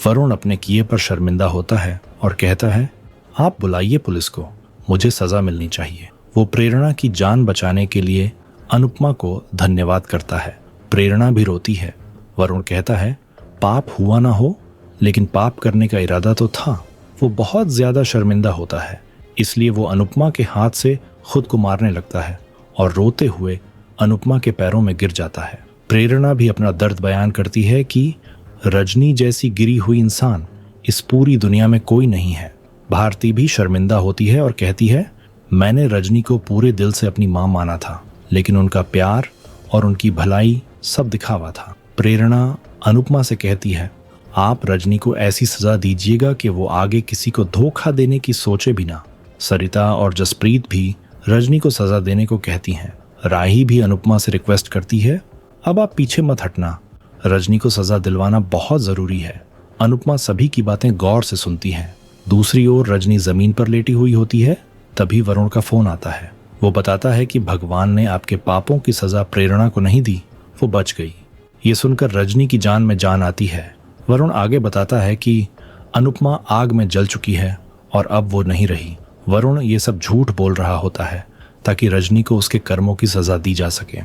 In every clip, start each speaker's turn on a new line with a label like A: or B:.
A: वरुण अपने किए पर शर्मिंदा होता है और कहता है, आप बुलाइए पुलिस को, मुझे सजा मिलनी चाहिए। वो प्रेरणा की जान बचाने के लिए अनुपमा को धन्यवाद करता है। प्रेरणा भी रोती है। वरुण कहता है, पाप हुआ ना हो, लेकिन पाप करने का इरादा तो था। वो बहुत ज्यादा शर्मिंदा होता है, इसलिए वो अनुपमा के हाथ से खुद को मारने लगता है और रोते हुए अनुपमा के पैरों में गिर जाता है। प्रेरणा भी अपना दर्द बयान करती है कि रजनी जैसी गिरी हुई इंसान इस पूरी दुनिया में कोई नहीं है। भारती भी शर्मिंदा होती है और कहती है, मैंने रजनी को पूरे दिल से अपनी मां माना था, लेकिन उनका प्यार और उनकी भलाई सब दिखावा था। प्रेरणा अनुपमा से कहती है, आप रजनी को ऐसी सजा दीजिएगा कि वो आगे किसी को धोखा देने की सोचे भी ना। सरिता और जसप्रीत भी रजनी को सजा देने को कहती हैं। राही भी अनुपमा से रिक्वेस्ट करती है, अब आप पीछे मत हटना, रजनी को सजा दिलवाना बहुत जरूरी है। अनुपमा सभी की बातें गौर से सुनती है। दूसरी ओर रजनी जमीन पर लेटी हुई होती है। तभी वरुण का फोन आता है। वो बताता है कि भगवान ने आपके पापों की सजा प्रेरणा को नहीं दी, वो बच गई। ये सुनकर रजनी की जान में जान आती है। वरुण आगे बताता है कि अनुपमा आग में जल चुकी है और अब वो नहीं रही। वरुण ये सब झूठ बोल रहा होता है ताकि रजनी को उसके कर्मों की सजा दी जा सके।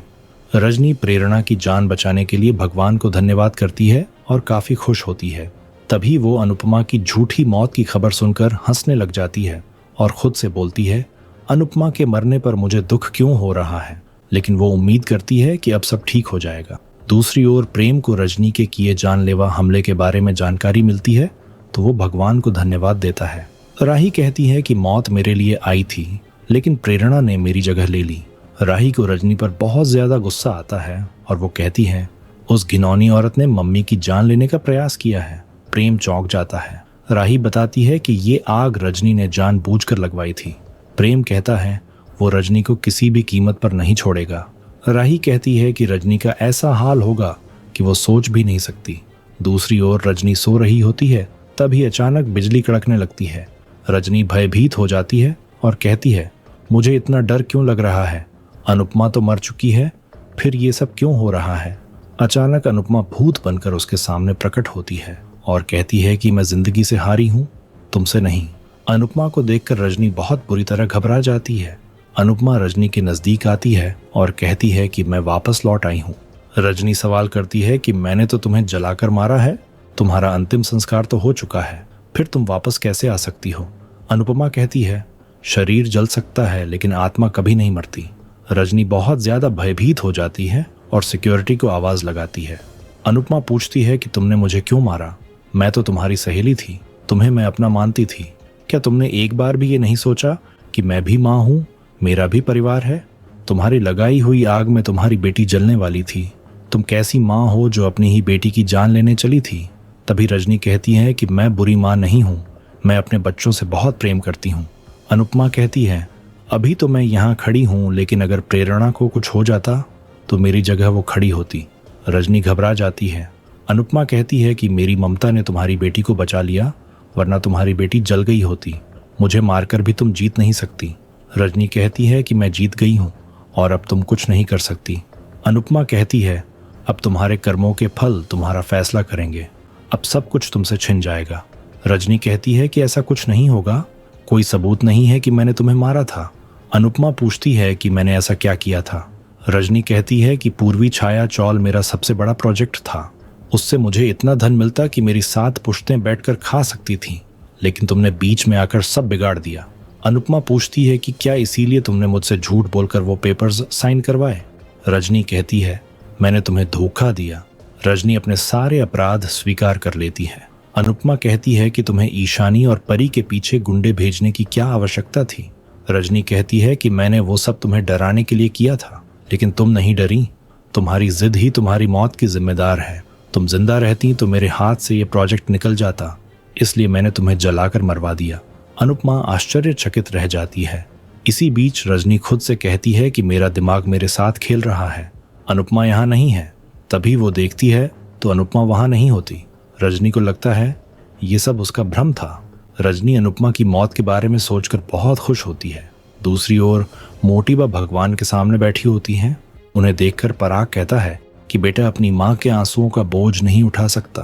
A: रजनी प्रेरणा की जान बचाने के लिए भगवान को धन्यवाद करती है और काफी खुश होती है। तभी वो अनुपमा की झूठी मौत की खबर सुनकर हंसने लग जाती है और खुद से बोलती है, अनुपमा के मरने पर मुझे दुख क्यों हो रहा है, लेकिन वो उम्मीद करती है कि अब सब ठीक हो जाएगा। दूसरी ओर प्रेम को रजनी के किए जानलेवा हमले के बारे में जानकारी मिलती है तो वो भगवान को धन्यवाद देता है। राही कहती है कि मौत मेरे लिए आई थी, लेकिन प्रेरणा ने मेरी जगह ले ली। राही को रजनी पर बहुत ज्यादा गुस्सा आता है और वो कहती है, उस घिनौनी औरत ने मम्मी की जान लेने का प्रयास किया है। प्रेम चौंक जाता है। राही बताती है कि ये आग रजनी ने जानबूझकर लगवाई थी। प्रेम कहता है, वो रजनी को किसी भी कीमत पर नहीं छोड़ेगा। राही कहती है कि रजनी का ऐसा हाल होगा कि वो सोच भी नहीं सकती। दूसरी ओर रजनी सो रही होती है, तभी अचानक बिजली कड़कने लगती है। रजनी भयभीत हो जाती है और कहती है, मुझे इतना डर क्यों लग रहा है, अनुपमा तो मर चुकी है, फिर ये सब क्यों हो रहा है। अचानक अनुपमा भूत बनकर उसके सामने प्रकट होती है और कहती है कि मैं जिंदगी से हारी हूं, तुमसे नहीं। अनुपमा को देखकर रजनी बहुत बुरी तरह घबरा जाती है। अनुपमा रजनी के नजदीक आती है और कहती है कि मैं वापस लौट आई हूं। रजनी सवाल करती है कि मैंने तो तुम्हें जलाकर मारा है, तुम्हारा अंतिम संस्कार तो हो चुका है, फिर तुम वापस कैसे आ सकती हो। अनुपमा कहती है, शरीर जल सकता है लेकिन आत्मा कभी नहीं मरती। रजनी बहुत ज्यादा भयभीत हो जाती है और सिक्योरिटी को आवाज लगाती है। अनुपमा पूछती है कि तुमने मुझे क्यों मारा, मैं तो तुम्हारी सहेली थी, तुम्हें मैं अपना मानती थी। क्या तुमने एक बार भी ये नहीं सोचा कि मैं भी माँ हूं, मेरा भी परिवार है। तुम्हारी लगाई हुई आग में तुम्हारी बेटी जलने वाली थी। तुम कैसी माँ हो जो अपनी ही बेटी की जान लेने चली थी। तभी रजनी कहती है कि मैं बुरी माँ नहीं हूँ, मैं अपने बच्चों से बहुत प्रेम करती हूँ। अनुपमा कहती है, अभी तो मैं यहाँ खड़ी हूँ, लेकिन अगर प्रेरणा को कुछ हो जाता तो मेरी जगह वो खड़ी होती। रजनी घबरा जाती है। अनुपमा कहती है कि मेरी ममता ने तुम्हारी बेटी को बचा लिया, वरना तुम्हारी बेटी जल गई होती। मुझे मारकर भी तुम जीत नहीं सकती। रजनी कहती है कि मैं जीत गई हूँ और अब तुम कुछ नहीं कर सकती। अनुपमा कहती है, अब तुम्हारे कर्मों के फल तुम्हारा फैसला करेंगे, अब सब कुछ तुमसे छिन जाएगा। रजनी कहती है कि ऐसा कुछ नहीं होगा, कोई सबूत नहीं है कि मैंने तुम्हें मारा था। अनुपमा पूछती है कि मैंने ऐसा क्या किया था। रजनी कहती है कि पूर्वी छाया चौल मेरा सबसे बड़ा प्रोजेक्ट था, उससे मुझे इतना धन मिलता कि मेरी 7 पुश्तें बैठकर खा सकती थीं, लेकिन तुमने बीच में आकर सब बिगाड़ दिया। अनुपमा पूछती है कि क्या इसीलिए तुमने मुझसे झूठ बोलकर वो पेपर्स साइन करवाए। रजनी कहती है, मैंने तुम्हें धोखा दिया। रजनी अपने सारे अपराध स्वीकार कर लेती है। अनुपमा कहती है कि तुम्हें ईशानी और परी के पीछे गुंडे भेजने की क्या आवश्यकता थी। रजनी कहती है कि मैंने वो सब तुम्हें डराने के लिए किया था, लेकिन तुम नहीं डरी। तुम्हारी जिद ही तुम्हारी मौत की जिम्मेदार है। तुम जिंदा रहती तो मेरे हाथ से ये प्रोजेक्ट निकल जाता, इसलिए मैंने तुम्हें जलाकर मरवा दिया। अनुपमा आश्चर्यचकित रह जाती है। इसी बीच रजनी खुद से कहती है कि मेरा दिमाग मेरे साथ खेल रहा है, अनुपमा यहाँ नहीं है। तभी वो देखती है तो अनुपमा वहाँ नहीं होती। रजनी को लगता है ये सब उसका भ्रम था। रजनी अनुपमा की मौत के बारे में सोचकर बहुत खुश होती है। दूसरी ओर मोटीबा भगवान के सामने बैठी होती हैं। उन्हें देखकर पराग कहता है कि बेटा अपनी माँ के आंसुओं का बोझ नहीं उठा सकता।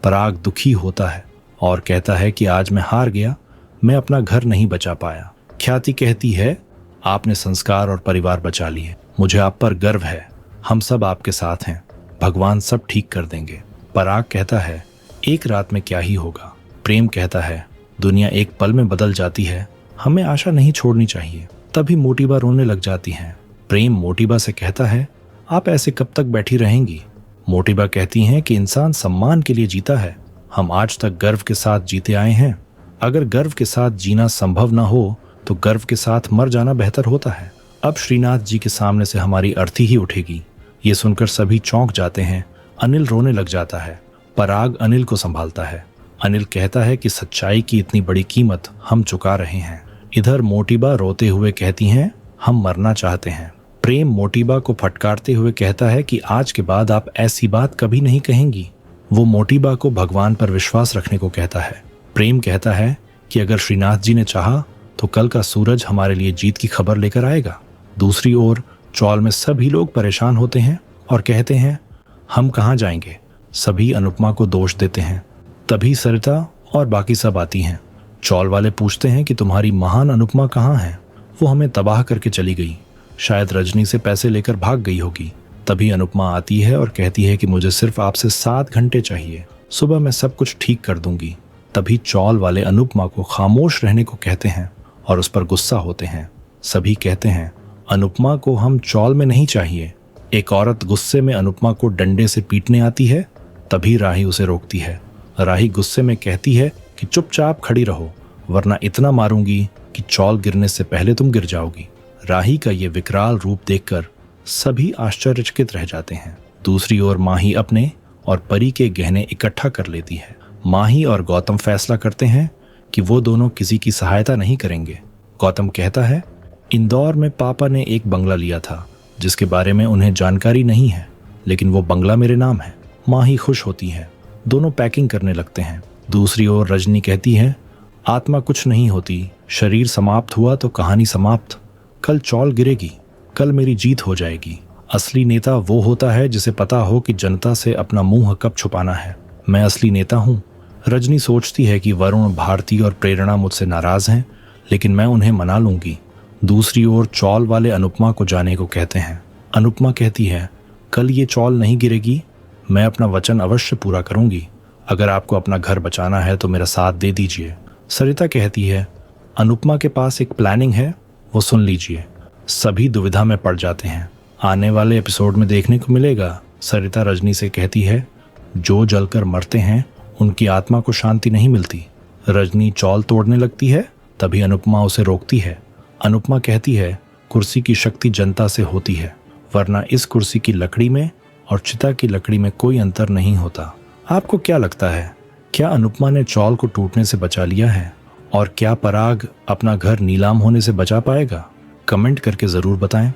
A: पराग दुखी होता है और कहता है कि आज मैं हार गया, मैं अपना घर नहीं बचा पाया। ख्याति कहती है, आपने संस्कार और परिवार बचा लिए, मुझे आप पर गर्व है, हम सब आपके साथ हैं, भगवान सब ठीक कर देंगे। पराग कहता है, एक रात में क्या ही होगा। प्रेम कहता है, दुनिया एक पल में बदल जाती है, हमें आशा नहीं छोड़नी चाहिए। तभी मोटिबा रोने लग जाती हैं। प्रेम मोटिबा से कहता है, आप ऐसे कब तक बैठी रहेंगी। मोटिबा कहती हैं कि इंसान सम्मान के लिए जीता है, हम आज तक गर्व के साथ जीते आए हैं। अगर गर्व के साथ जीना संभव न हो तो गर्व के साथ मर जाना बेहतर होता है। अब श्रीनाथ जी के सामने से हमारी अर्थी ही उठेगी। ये सुनकर सभी चौंक जाते हैं। अनिल रोने लग जाता है। पराग अनिल को संभालता है। अनिल कहता है कि सच्चाई की इतनी बड़ी कीमत हम चुका रहे हैं। इधर मोटिबा रोते हुए कहती हैं, हम मरना चाहते हैं। प्रेम मोटिबा को फटकारते हुए कहता है कि आज के बाद आप ऐसी बात कभी नहीं कहेंगी। वो मोटिबा को भगवान पर विश्वास रखने को कहता है। प्रेम कहता है कि अगर श्रीनाथ जी ने चाहा तो कल का सूरज हमारे लिए जीत की खबर लेकर आएगा। दूसरी ओर चौल में सभी लोग परेशान होते हैं और कहते हैं, हम कहाँ जाएंगे। सभी अनुपमा को दोष देते हैं। तभी सरिता और बाकी सब आती हैं। चौल वाले पूछते हैं कि तुम्हारी महान अनुपमा कहाँ है, वो हमें तबाह करके चली गई, शायद रजनी से पैसे लेकर भाग गई होगी। तभी अनुपमा आती है और कहती है कि मुझे सिर्फ आपसे 7 घंटे चाहिए, सुबह मैं सब कुछ ठीक कर दूंगी। तभी चौल वाले अनुपमा को खामोश रहने को कहते हैं और उस पर गुस्सा होते हैं। सभी कहते हैं, अनुपमा को हम चौल में नहीं चाहिए। एक औरत गुस्से में अनुपमा को डंडे से पीटने आती है। तभी राही उसे रोकती है। राही गुस्से में कहती है कि चुपचाप खड़ी रहो, वरना इतना मारूंगी कि चौल गिरने से पहले तुम गिर जाओगी। राही का ये विकराल रूप देखकर सभी आश्चर्यचकित रह जाते हैं। दूसरी ओर माही अपने और परी के गहने इकट्ठा कर लेती है। माही और गौतम फैसला करते हैं कि वो दोनों किसी की सहायता नहीं करेंगे। गौतम कहता है, इंदौर में पापा ने एक बंगला लिया था जिसके बारे में उन्हें जानकारी नहीं है, लेकिन वो बंगला मेरे नाम है। माही खुश होती है। दोनों पैकिंग करने लगते हैं। दूसरी ओर रजनी कहती है, आत्मा कुछ नहीं होती, शरीर समाप्त हुआ तो कहानी समाप्त। कल चौल गिरेगी, कल मेरी जीत हो जाएगी। असली नेता वो होता है जिसे पता हो कि जनता से अपना मुंह कब छुपाना है। मैं असली नेता हूँ। रजनी सोचती है कि वरुण, भारती और प्रेरणा मुझसे नाराज हैं, लेकिन मैं उन्हें मना लूंगी। दूसरी ओर चौल वाले अनुपमा को जाने को कहते हैं। अनुपमा कहती है, कल ये चौल नहीं गिरेगी, मैं अपना वचन अवश्य पूरा करूंगी। अगर आपको अपना घर बचाना है तो मेरा साथ दे दीजिए। सरिता कहती है, अनुपमा के पास एक प्लानिंग है, वो सुन लीजिए। सभी दुविधा में पड़ जाते हैं। आने वाले एपिसोड में देखने को मिलेगा। सरिता रजनी से कहती है, जो जलकर मरते हैं उनकी आत्मा को शांति नहीं मिलती। रजनी चौल तोड़ने लगती है। तभी अनुपमा उसे रोकती है। अनुपमा कहती है, कुर्सी की शक्ति जनता से होती है, वरना इस कुर्सी की लकड़ी में और चिता की लकड़ी में कोई अंतर नहीं होता। आपको क्या लगता है, क्या अनुपमा ने चौल को टूटने से बचा लिया है? और क्या पराग अपना घर नीलाम होने से बचा पाएगा? कमेंट करके जरूर बताएं।